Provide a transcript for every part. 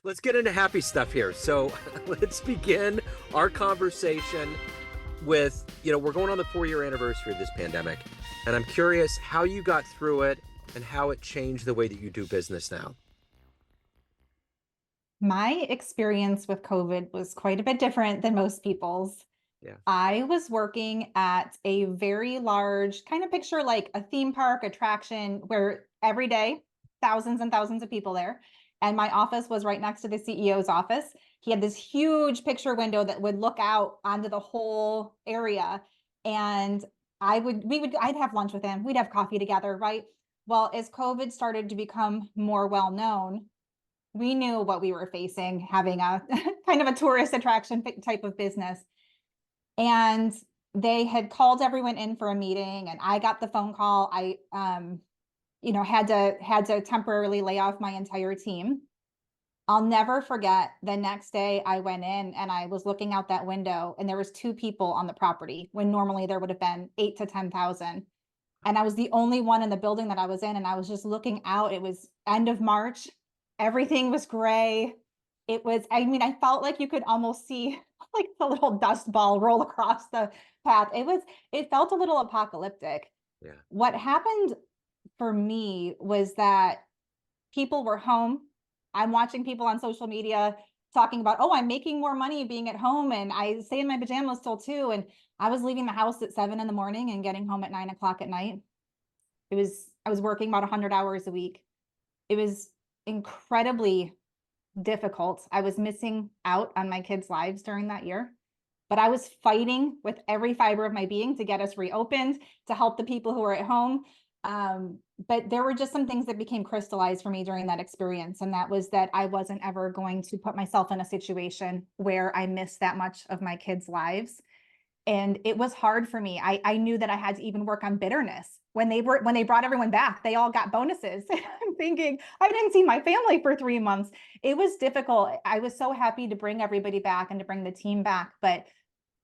let's get into happy stuff here. So let's begin our conversation with, we're going on the 4-year anniversary of this pandemic, and I'm curious how you got through it and how it changed the way that you do business now. My experience with COVID was quite a bit different than most people's. Yeah. I was working at a very large kind of picture like a theme park attraction where every day, thousands and thousands of people there. And my office was right next to the CEO's office. He had this huge picture window that would look out onto the whole area. And I'd have lunch with him. We'd have coffee together, right? Well, as COVID started to become more well known, we knew what we were facing having a kind of a tourist attraction type of business. And they had called everyone in for a meeting, and I got the phone call. I had to temporarily lay off my entire team. I'll never forget the next day I went in and I was looking out that window and there was 2 people on the property when normally there would have been 8 to 10,000. And I was the only one in the building that I was in, and I was just looking out. It was end of March. Everything was gray. I felt like you could almost see like the little dust ball roll across the path. It felt a little apocalyptic. Yeah. What happened for me was that people were home. I'm watching people on social media talking about, oh, I'm making more money being at home, and I stay in my pajamas till 2. And I was leaving the house at 7 in the morning and getting home at 9 o'clock at night. I was working about 100 hours a week. It was incredibly difficult. I was missing out on my kids' lives during that year, but I was fighting with every fiber of my being to get us reopened, to help the people who were at home. But there were just some things that became crystallized for me during that experience. And that was that I wasn't ever going to put myself in a situation where I missed that much of my kids' lives. And it was hard for me. I knew that I had to even work on bitterness. When they brought everyone back, they all got bonuses. I'm thinking, I didn't see my family for 3 months. It was difficult. I was so happy to bring everybody back and to bring the team back, but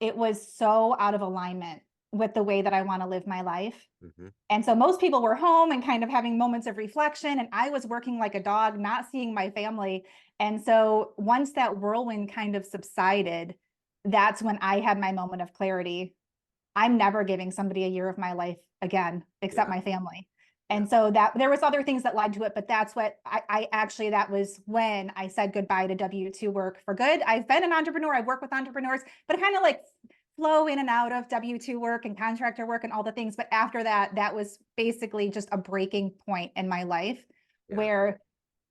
it was so out of alignment with the way that I want to live my life. Mm-hmm. And so most people were home and kind of having moments of reflection, and I was working like a dog, not seeing my family. And so once that whirlwind kind of subsided, that's when I had my moment of clarity. I'm never giving somebody a year of my life again, except Yeah. my family. Yeah. And so that there was other things that led to it, but that's what I actually, that was when I said goodbye to W-2 work for good. I've been an entrepreneur. I've worked with entrepreneurs, but I kind of like flow in and out of W-2 work and contractor work and all the things. But after that, that was basically just a breaking point in my life Yeah. where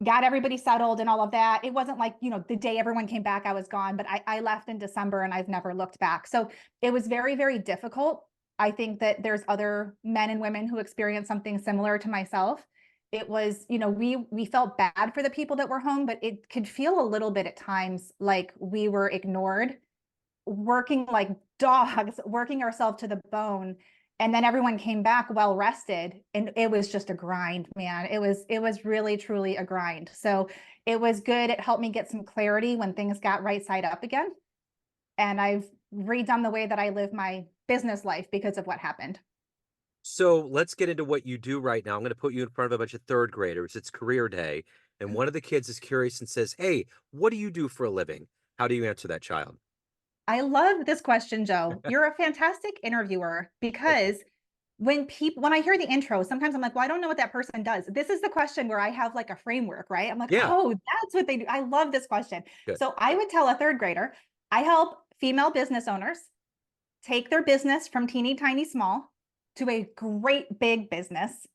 got everybody settled and all of that. It wasn't like, the day everyone came back, I was gone, but I left in December and I've never looked back. So it was very, very difficult. I think that there's other men and women who experienced something similar to myself. It was, we felt bad for the people that were home, but it could feel a little bit at times like we were ignored, working like dogs, working ourselves to the bone. And then everyone came back well rested, and it was just a grind, man. It was really truly a grind. So it was good. It helped me get some clarity when things got right side up again. And I've redone the way that I live my business life because of what happened. So let's get into what you do right now. I'm going to put you in front of a bunch of third graders. It's career day. And one of the kids is curious and says, "Hey, what do you do for a living?" How do you answer that child? I love this question, Joe. You're a fantastic interviewer Thank you. because when I hear the intro, sometimes I'm like, well, I don't know what that person does. This is the question where I have like a framework, right? I'm like, Yeah. oh, that's what they do. I love this question. Good. So I would tell a third grader, I help female business owners take their business from teeny tiny small to a great big business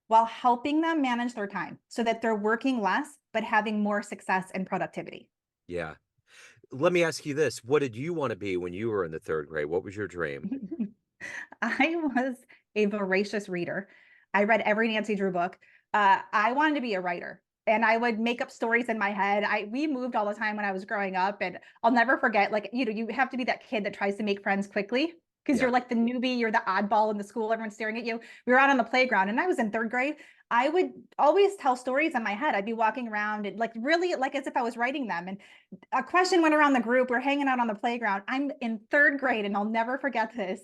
while helping them manage their time so that they're working less, but having more success and productivity. Yeah. Let me ask you this. What did you want to be when you were in the third grade? What was your dream? I was a voracious reader. I read every Nancy Drew book. I wanted to be a writer, and I would make up stories in my head. We moved all the time when I was growing up, and I'll never forget, like, you have to be that kid that tries to make friends quickly because Yeah. you're like the newbie, you're the oddball in the school, everyone's staring at you. We were out on the playground, and I was in third grade. I would always tell stories in my head. I'd be walking around and like really like as if I was writing them. And a question went around the group. We're hanging out on the playground. I'm in third grade, and I'll never forget this.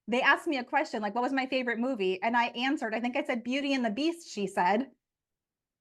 They asked me a question like, what was my favorite movie? And I answered, I think I said Beauty and the Beast, she said.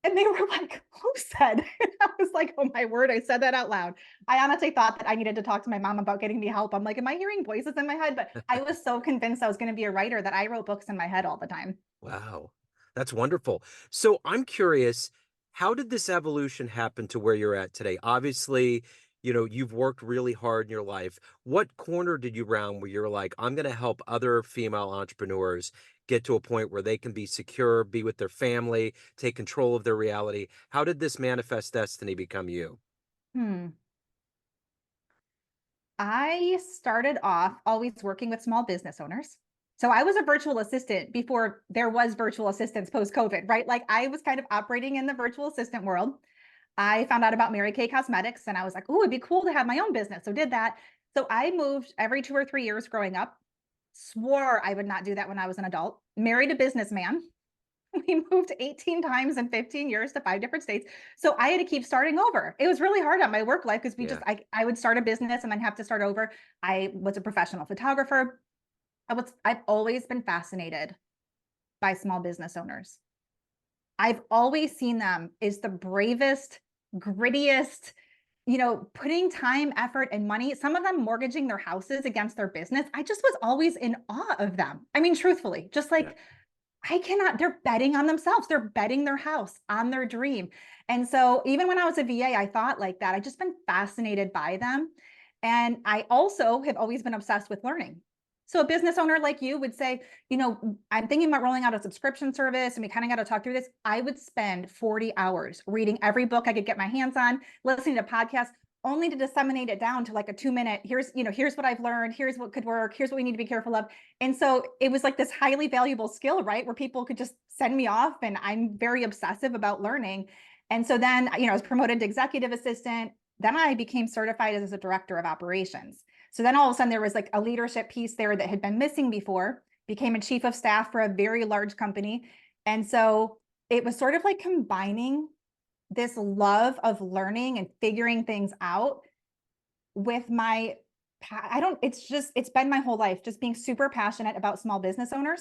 And they were like, who said? I was like, oh my word, I said that out loud. I honestly thought that I needed to talk to my mom about getting me help. I'm like, am I hearing voices in my head? But I was so convinced I was going to be a writer that I wrote books in my head all the time. Wow. That's wonderful. So I'm curious, how did this evolution happen to where you're at today? Obviously, you've worked really hard in your life. What corner did you round where you're like, I'm going to help other female entrepreneurs get to a point where they can be secure, be with their family, take control of their reality? How did this manifest destiny become you? Hmm. I started off always working with small business owners. So I was a virtual assistant before there was virtual assistants post COVID, right? Like I was kind of operating in the virtual assistant world. I found out about Mary Kay Cosmetics and I was like, oh, it'd be cool to have my own business. So did that. So I moved every 2 or 3 years growing up, swore I would not do that when I was an adult, married a businessman. We moved 18 times in 15 years to 5 different states. So I had to keep starting over. It was really hard on my work life because Yeah. I would start a business and then have to start over. I was a professional photographer. I've always been fascinated by small business owners. I've always seen them as the bravest, grittiest, putting time, effort, and money, some of them mortgaging their houses against their business. I just was always in awe of them. I mean, truthfully, just Yeah. like I cannot, they're betting on themselves. They're betting their house on their dream. And so even when I was a VA, I thought like that. I just been fascinated by them. And I also have always been obsessed with learning. So a business owner like you would say, I'm thinking about rolling out a subscription service and we kind of got to talk through this. I would spend 40 hours reading every book I could get my hands on, listening to podcasts, only to disseminate it down to like a 2 minute, here's what I've learned, here's what could work, here's what we need to be careful of. And so it was like this highly valuable skill, right? Where people could just send me off and I'm very obsessive about learning. And so then, I was promoted to executive assistant. Then I became certified as a director of operations. So then all of a sudden there was like a leadership piece there that had been missing before, became a chief of staff for a very large company. And so it was sort of like combining this love of learning and figuring things out with my I don't it's been my whole life just being super passionate about small business owners.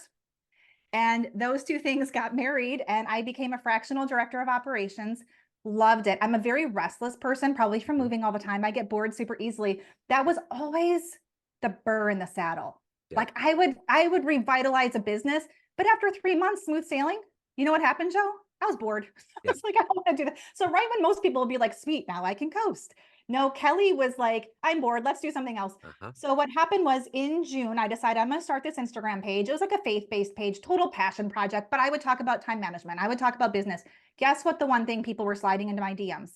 And those two things got married and I became a fractional director of operations. Loved it. I'm a very restless person, probably from Mhm. moving all the time. I get bored super easily. That was always the burr in the saddle. Yeah. Like I would revitalize a business, but after 3 months smooth sailing, you know what happened, Joe? I was bored. I Yeah. was like, I don't want to do that. So right when most people will be like, sweet, now I can coast. No, Kelly was like, I'm bored. Let's do something else. Uh-huh. So what happened was in June, I decided I'm going to start this Instagram page. It was like a faith-based page, total passion project, but I would talk about time management. I would talk about business. Guess what? The one thing people were sliding into my DMs.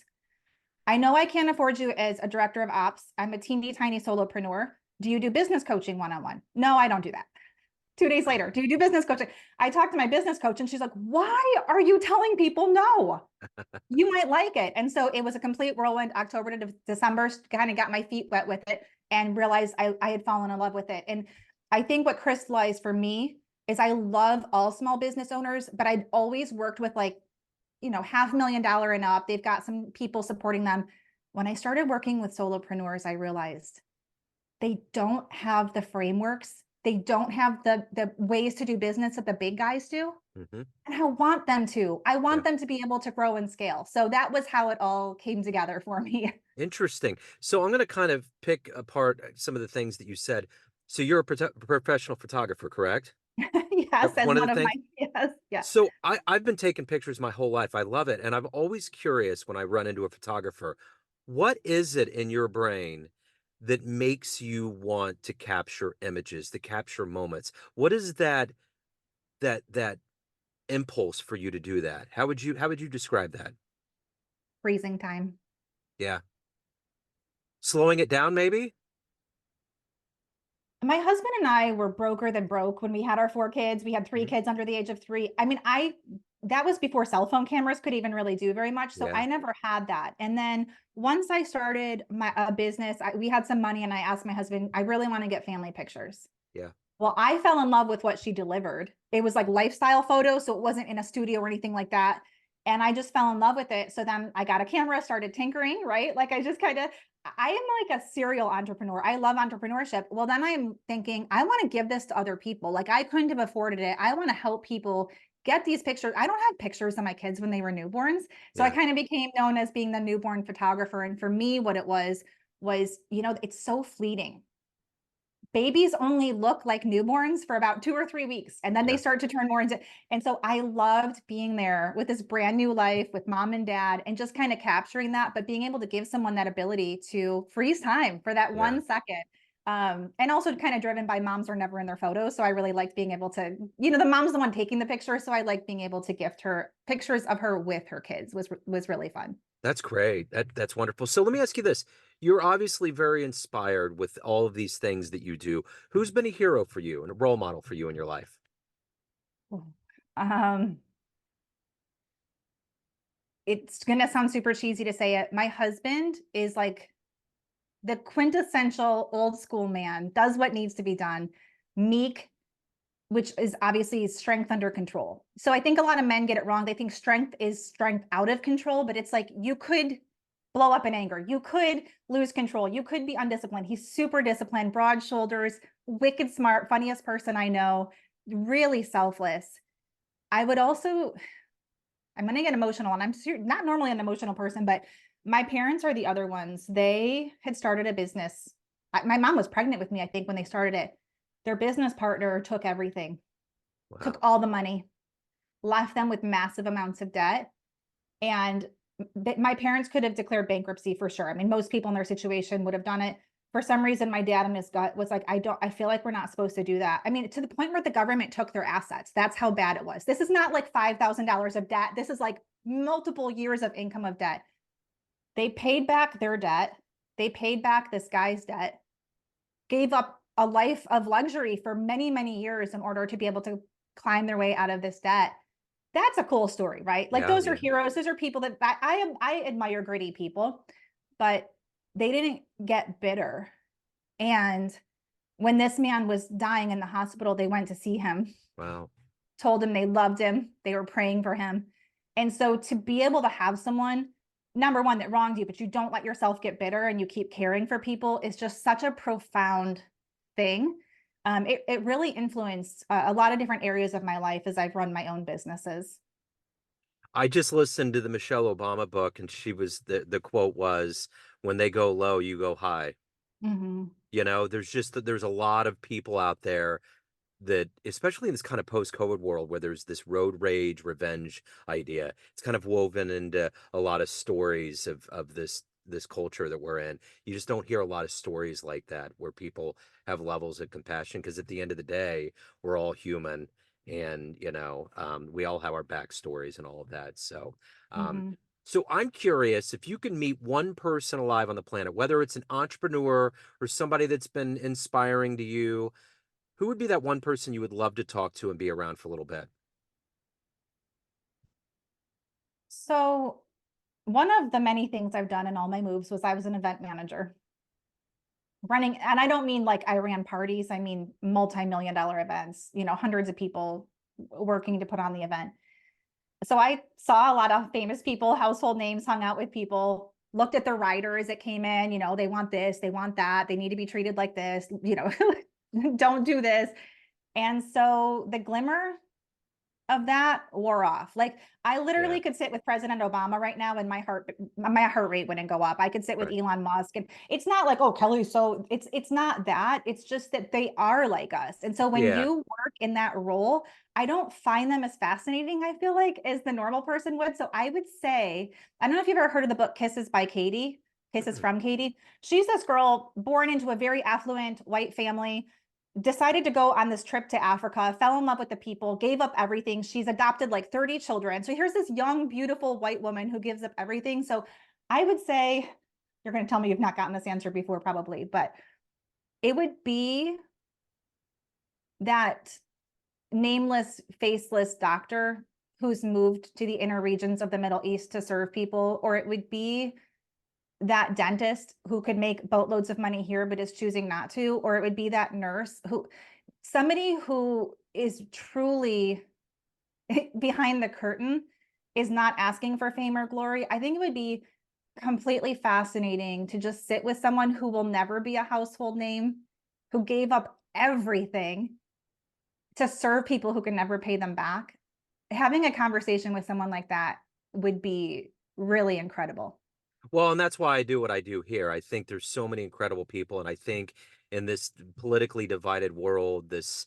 I know I can't afford you as a director of ops. I'm a teeny tiny solopreneur. Do you do business coaching one-on-one? No, I don't do that. 2 days later, do you do business coaching? I talked to my business coach and she's like, why are you telling people no? You might like it. And so it was a complete whirlwind, October to December, kind of got my feet wet with it and realized I had fallen in love with it. And I think what crystallized for me is I love all small business owners, but I'd always worked with like, $500,000 and up. They've got some people supporting them. When I started working with solopreneurs, I realized they don't have the frameworks. They don't have the ways to do business that the big guys do. Hmm. And I want them to. I Yeah. want them to be able to grow and scale. So that was how it all came together for me. Interesting. So I'm going to kind of pick apart some of the things that you said. So you're a professional photographer, correct? Yes, That was as one of the one of my things. yes, yeah. So I've been taking pictures my whole life. I love it. And I'm always curious when I run into a photographer, what is it in your brain that makes you want to capture images, to capture moments? What is that impulse for you to do that? How would you describe that? Freezing time. Yeah. Slowing it down, maybe? My husband and I were broker than broke when we had our 4 kids. We had three Mhm. kids under the age of 3. I mean, I that was before cell phone cameras could even really do very much. So Yeah. I never had that. And then once I started my business, we had some money and I asked my husband, I really want to get family pictures. Yeah. Well, I fell in love with what she delivered. It was like lifestyle photos, so it wasn't in a studio or anything like that. And I just fell in love with it. So then I got a camera, started tinkering, right? Like I just kind of, I am like a serial entrepreneur. I love entrepreneurship. Well, then I'm thinking, I want to give this to other people. Like I couldn't have afforded it. I want to help people get these pictures. I don't have pictures of my kids when they were newborns. So I Yeah. kind of became known as being the newborn photographer. And for me, what it was, it's so fleeting. Babies only look like newborns for about 2 or 3 weeks, and then they Yeah. start to turn more into. And so I loved being there with this brand new life with mom and dad and just kind of capturing that, but being able to give someone that ability to freeze time for that Yeah. 1 second. And also kind of driven by moms are never in their photos. So I really liked being able to, the mom's the one taking the picture. So I like being able to gift her pictures of her with her kids was really fun. That's great. That's wonderful. So let me ask you this. You're obviously very inspired with all of these things that you do. Who's been a hero for you and a role model for you in your life? Um, it's gonna sound super cheesy to say it. My husband is like the quintessential old school man, does what needs to be done, meek, which is obviously strength under control. So I think a lot of men get it wrong. They think strength is strength out of control, but it's like you could blow up in anger. You could lose control. You could be undisciplined. He's super disciplined, broad shoulders, wicked smart, funniest person I know, really selfless. I would also, I'm going to get emotional, and I'm not normally an emotional person, but my parents are the other ones. They had started a business. My mom was pregnant with me, I think, when they started it. Their business partner took everything, took Wow. all the money, left them with massive amounts of debt. And my parents could have declared bankruptcy for sure. I mean, most people in their situation would have done it. For some reason, my dad in his gut was like, I feel like we're not supposed to do that. I mean, to the point where the government took their assets. That's how bad it was. This is not like $5,000 of debt. This is like multiple years of income of debt. They paid back their debt. They paid back this guy's debt, gave up a life of luxury for many, many years in order to be able to climb their way out of this debt. That's a cool story, right? Like Yeah, those are yeah. heroes. Those are people that I admire gritty people, but they didn't get bitter. And when this man was dying in the hospital, they went to see him, Wow. told him they loved him, they were praying for him. And so to be able to have someone, number one, that wronged you, but you don't let yourself get bitter and you keep caring for people is just such a profound thing. It really influenced a lot of different areas of my life as I've run my own businesses. I just listened to the Michelle Obama book, and the quote was, "When they go low, you go high." Mm-hmm. There's a lot of people out there that, especially in this kind of post-COVID world where there's this road rage revenge idea, it's kind of woven into a lot of stories of this culture that we're in. You just don't hear a lot of stories like that where people have levels of compassion, because at the end of the day, we're all human, and we all have our backstories and all of that. Um, Mm-hmm. so I'm curious if you can meet one person alive on the planet, whether it's an entrepreneur or somebody that's been inspiring to you, who would be that one person you would love to talk to and be around for a little bit? So one of the many things I've done in all my moves was I was an event manager running, and I don't mean like I ran parties, I mean multi-million dollar events, hundreds of people working to put on the event. So I saw a lot of famous people, household names, hung out with people, looked at their riders that came in, they want this, they want that, they need to be treated like this, don't do this. And so the glimmer of that wore off. Like I Yeah, literally could sit with President Obama right now and my heart rate wouldn't go up. I could sit with right. Elon Musk, and it's not like, oh, Kelly, so it's not that. It's just that they are like us. And so when Yeah. you work in that role, I don't find them as fascinating, I feel like, as the normal person would. So I would say, I don't know if you've ever heard of the book Kisses by Katie, Kisses from Katie. She's this girl born into a very affluent white family, decided to go on this trip to Africa, fell in love with the people, gave up everything. She's adopted like 30 children. So here's this young, beautiful white woman who gives up everything. So I would say, you're going to tell me you've not gotten this answer before, probably, but it would be that nameless, faceless doctor who's moved to the inner regions of the Middle East to serve people, or it would be that dentist who could make boatloads of money here but is choosing not to, or it would be that nurse who, somebody who is truly behind the curtain, is not asking for fame or glory. I think it would be completely fascinating to just sit with someone who will never be a household name, who gave up everything to serve people who can never pay them back. having a conversation with someone like that would be really incredible. Well, and that's why I do what I do here. I think there's so many incredible people, and I think in this politically divided world, this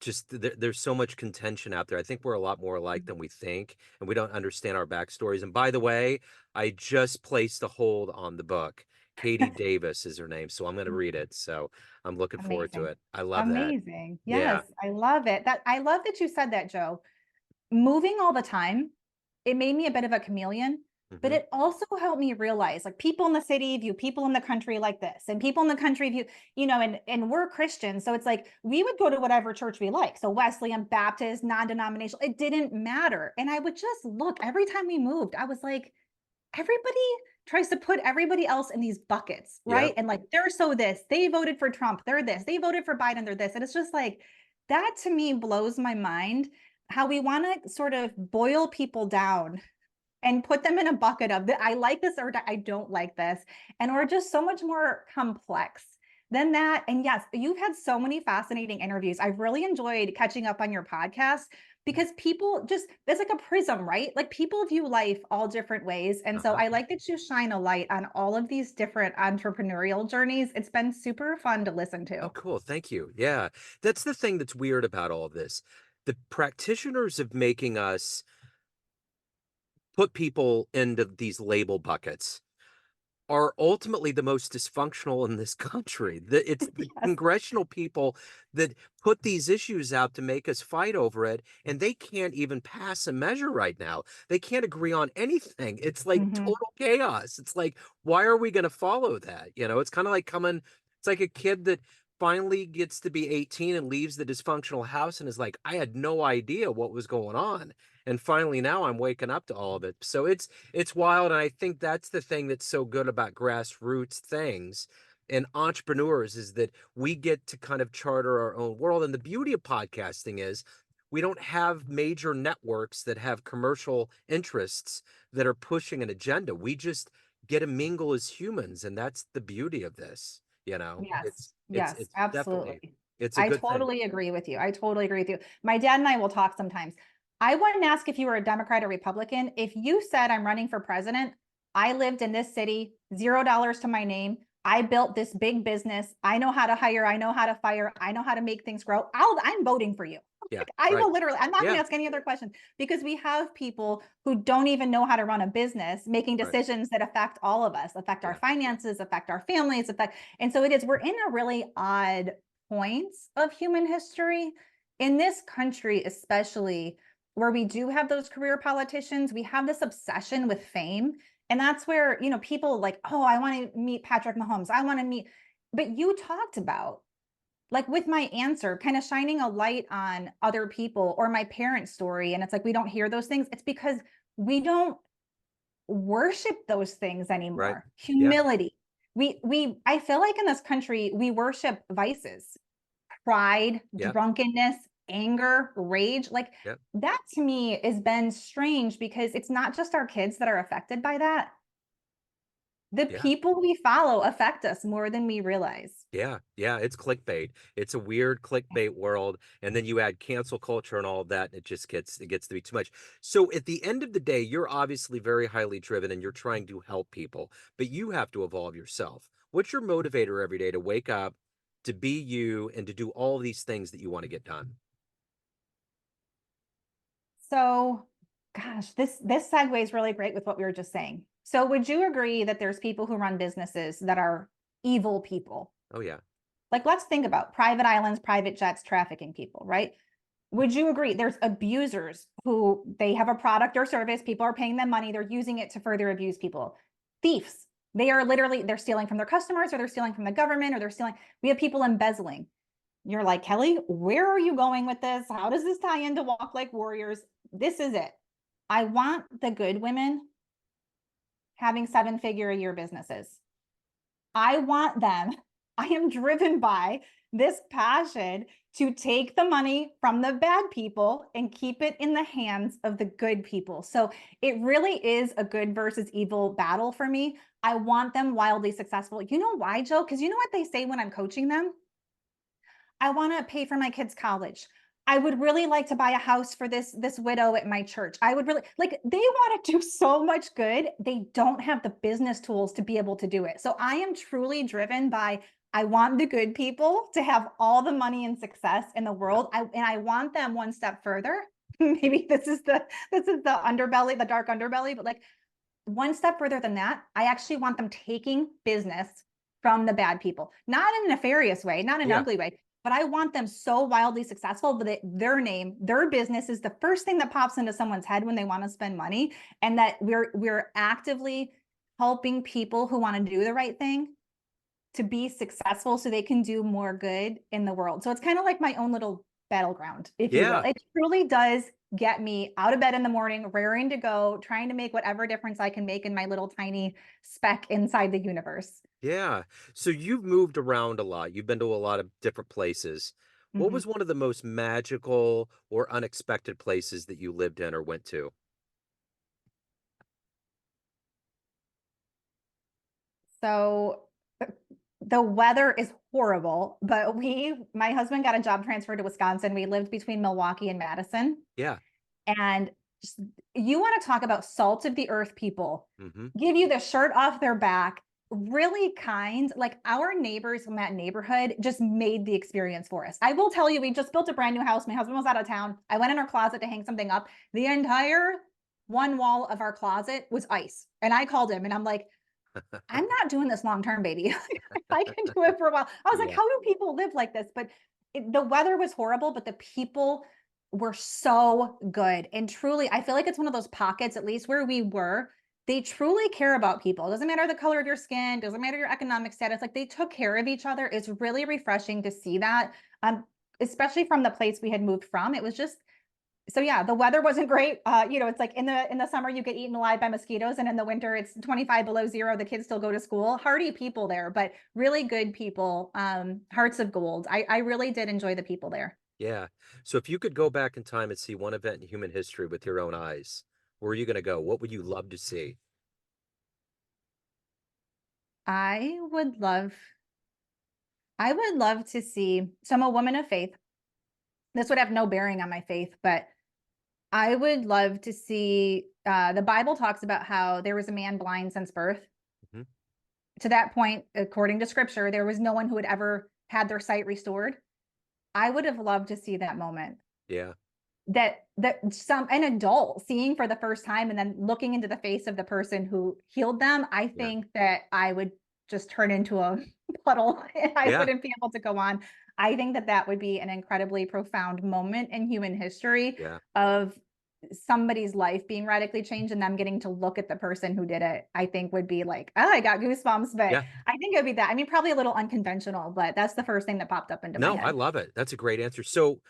just there's so much contention out there. I think we're a lot more alike than we think, and we don't understand our backstories. And by the way, I just placed a hold on the book. Katie Davis is her name, so I'm going to read it. So I'm looking forward to Amazing. it. I love that. Amazing. Yeah. Yes, I love it. That I love that you said that, Joe. Moving all the time, it made me a bit of a chameleon, but Hmm. it also helped me realize like people in the city view people in the country like this, and people in the country view, and we're Christians. So it's like we would go to whatever church we like. So Wesleyan, Baptist, non-denominational, it didn't matter. And I would just look every time we moved, I was like, everybody tries to put everybody else in these buckets, right? Yep. And like they're so this, they voted for Trump, they're this, they voted for Biden, they're this. And it's just like that to me blows my mind how we want to sort of boil people down and put them in a bucket of I like this or I don't like this. And we're just so much more complex than that. And yes, you've had so many fascinating interviews. I've really enjoyed catching up on your podcast because people just, it's like a prism, right? Like people view life all different ways. And so Uh-huh. I like that you shine a light on all of these different entrepreneurial journeys. It's been super fun to listen Oh, to. cool. Thank you. Yeah. That's the thing that's weird about all of this. The practitioners of making us put people into these label buckets are ultimately the most dysfunctional in this country. It's the Yes. congressional people that put these issues out to make us fight over it, and they can't even pass a measure right now. They can't agree on anything. It's like Mhm. total chaos. It's like, why are we going to follow that? It's kind of like it's like a kid that finally gets to be 18 and leaves the dysfunctional house and is like, I had no idea what was going on. And finally now I'm waking up to all of it. So it's wild, and I think that's the thing that's so good about grassroots things and entrepreneurs is that we get to kind of charter our own world. And the beauty of podcasting is we don't have major networks that have commercial interests that are pushing an agenda. We just get to mingle as humans, and that's the beauty of this. Yes, it's yes, it's definitely absolutely. it's a I good thing. totally agree with you. I totally agree with you. My dad and I will talk sometimes. I wouldn't ask if you were a Democrat or Republican. If you said I'm running for president, I lived in this city, $0 to my name. I built this big business. I know how to hire. I know how to fire. I know how to make things grow. I'm voting for you. Yeah, Like, I right. will literally, I'm not going Yeah, to ask any other questions because we have people who don't even know how to run a business making right. decisions that affect all of us, affect our Yeah, finances, affect our families, affect and so we're in a really odd point of human history in this country, especially where we do have those career politicians. We have this obsession with fame. And that's where, people like, oh, I want to meet Patrick Mahomes. I want to meet, but you talked about like with my answer, kind of shining a light on other people or my parents' story. And it's like, we don't hear those things. It's because we don't worship those things right. anymore. Yeah, Humility. I feel like in this country, we worship vices, pride, yeah, drunkenness, anger, rage. Like yeah, that to me has been strange because it's not just our kids that are affected by that. The yeah. people we follow affect us more than we realize. Yeah, yeah, it's clickbait. It's a weird clickbait world, and then you add cancel culture and all of that, and it gets to be too much. So at the end of the day, you're obviously very highly driven and you're trying to help people, but you have to evolve yourself. What's your motivator every day to wake up, to be you, and to do all these things that you want to get done? So, gosh, this segues really great with what we were just saying. So, would you agree that there's people who run businesses that are evil people? Oh yeah. Like, let's think about private islands, private jets, trafficking people, right? Would you agree there's abusers who they have a product or service, people are paying them money, they're using it to further abuse people. Thieves, they're stealing from their customers or they're stealing from the government or they're stealing. We have people embezzling. You're like, Kelly, where are you going with this? How does this tie into Walk Like Warriors? This is it. I want the good women having seven-figure a year businesses. I want them. I am driven by this passion to take the money from the bad people and keep it in the hands of the good people. So it really is a good versus evil battle for me. I want them wildly successful. You know why, Joe? Because you know what they say when I'm coaching them? I want to pay for my kids' college. I would really like to buy a house for this widow at my church. I would really like they want to do so much good. They don't have the business tools to be able to do it. So I am truly driven by I want the good people to have all the money and success in the world. And I want them one step further. Maybe this is the underbelly, the dark underbelly, but like one step further than that, I actually want them taking business from the bad people, not in a nefarious way, not in an Yeah. ugly way, but I want them so wildly successful that their name, their business is the first thing that pops into someone's head when they want to spend money, and that we're actively helping people who want to do the right thing to be successful so they can do more good in the world. So it's kind of like my own little battleground, if you will. Yeah. It truly does get me out of bed in the morning, raring to go, trying to make whatever difference I can make in my little tiny speck inside the universe. Yeah. So you've moved around a lot. You've been to a lot of different places. What Mhm. was one of the most magical or unexpected places that you lived in or went to? So the weather is horrible, but my husband got a job transfer to Wisconsin. We lived between Milwaukee and Madison. Yeah. And just, you want to talk about salt of the earth people, Hmm. give you the shirt off their back, really kind. Like our neighbors in that neighborhood just made the experience for us. I will tell you, we just built a brand new house. My husband was out of town. I went in our closet to hang something up. The entire one wall of our closet was ice. And I called him and I'm like, I'm not doing this long term, baby. I can do it for a while. I was like, Yeah. how do people live like this? But the weather was horrible, but the people were so good. And truly, I feel like it's one of those pockets, at least where we were, they truly care about people. It doesn't matter the color of your skin, doesn't matter your economic status. Like they took care of each other. It's really refreshing to see that. Especially from the place we had moved from. It was just so yeah, the weather wasn't great. It's like in the summer you get eaten alive by mosquitoes, and in the winter it's 25 below zero. The kids still go to school. Hardy people there, but really good people. Hearts of gold. I really did enjoy the people there. Yeah. So if you could go back in time and see one event in human history with your own eyes, where are you going to go? What would you love to see? I would love, I would love to see. So I'm a woman of faith. This would have no bearing on my faith, but I would love to see. The Bible talks about how there was a man blind since birth. Hmm. To that point, according to scripture, there was no one who had ever had their sight restored. I would have loved to see that moment Yeah. that some an adult seeing for the first time and then looking into the face of the person who healed them. I Yeah. think that I would just turn into a puddle and I Yeah. wouldn't be able to go on. I think that that would be an incredibly profound moment in human history Yeah. of somebody's life being radically changed and them getting to look at the person who did it. I think would be like, oh, I got goosebumps, but Yeah. I think it would be that. I mean, probably a little unconventional, but that's the first thing that popped up into my No, I head. love it. That's a great answer. So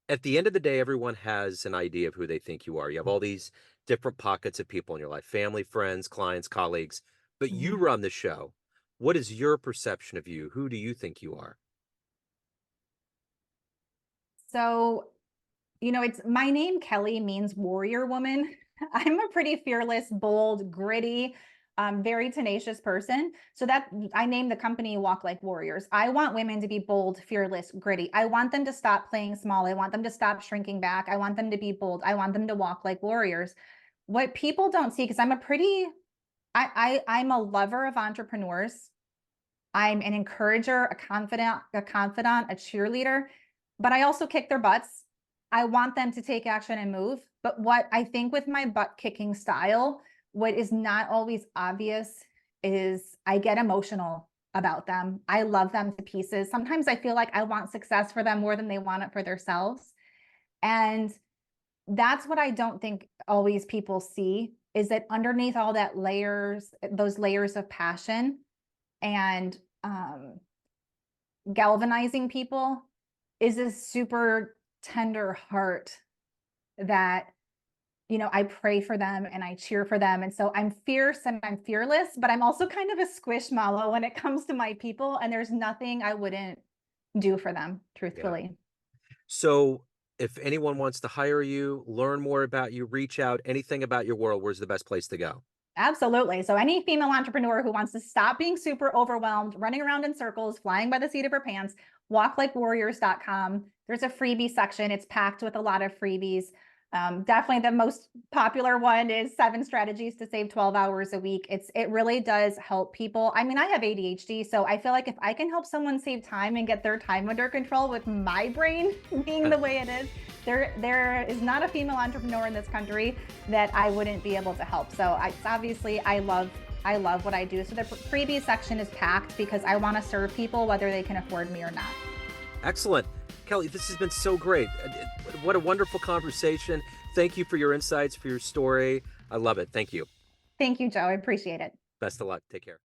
at the end of the day, everyone has an idea of who they think you are. You have all these different pockets of people in your life, family, friends, clients, colleagues, but you Mhm. run the show. What is your perception of you? Who do you think you are? So it's my name, Kelly, means warrior woman. I'm a pretty fearless, bold, gritty, very tenacious person. So that I named the company Walk Like Warriors. I want women to be bold, fearless, gritty. I want them to stop playing small. I want them to stop shrinking back. I want them to be bold. I want them to walk like warriors. What people don't see, because I'm a lover of entrepreneurs. I'm an encourager, a confidant, a cheerleader, but I also kick their butts. I want them to take action and move. But what I think with my butt kicking style, what is not always obvious is I get emotional about them. I love them to pieces. Sometimes I feel like I want success for them more than they want it for themselves. And that's what I don't think always people see is that underneath all that those layers of passion and galvanizing people is a super tender heart that I pray for them and I cheer for them. And so I'm fierce and I'm fearless, but I'm also kind of a squishmallow when it comes to my people. And there's nothing I wouldn't do for them, Yeah. truthfully. So if anyone wants to hire you, learn more about you, reach out, anything about your world, where's the best place to go? Absolutely. So any female entrepreneur who wants to stop being super overwhelmed, running around in circles, flying by the seat of her pants, walklikewarriors.com. There's a freebie section. It's packed with a lot of freebies. Definitely the most popular one is 7 strategies to save 12 hours a week. It really does help people. I mean, I have ADHD, so I feel like if I can help someone save time and get their time under control with my brain being the way it is, there is not a female entrepreneur in this country that I wouldn't be able to help. So obviously I love what I do. So the freebie section is packed because I want to serve people whether they can afford me or not. Excellent. Kelly, this has been so great. What a wonderful conversation. Thank you for your insights, for your story. I love it. Thank you. Thank you, Joe. I appreciate it. Best of luck. Take care.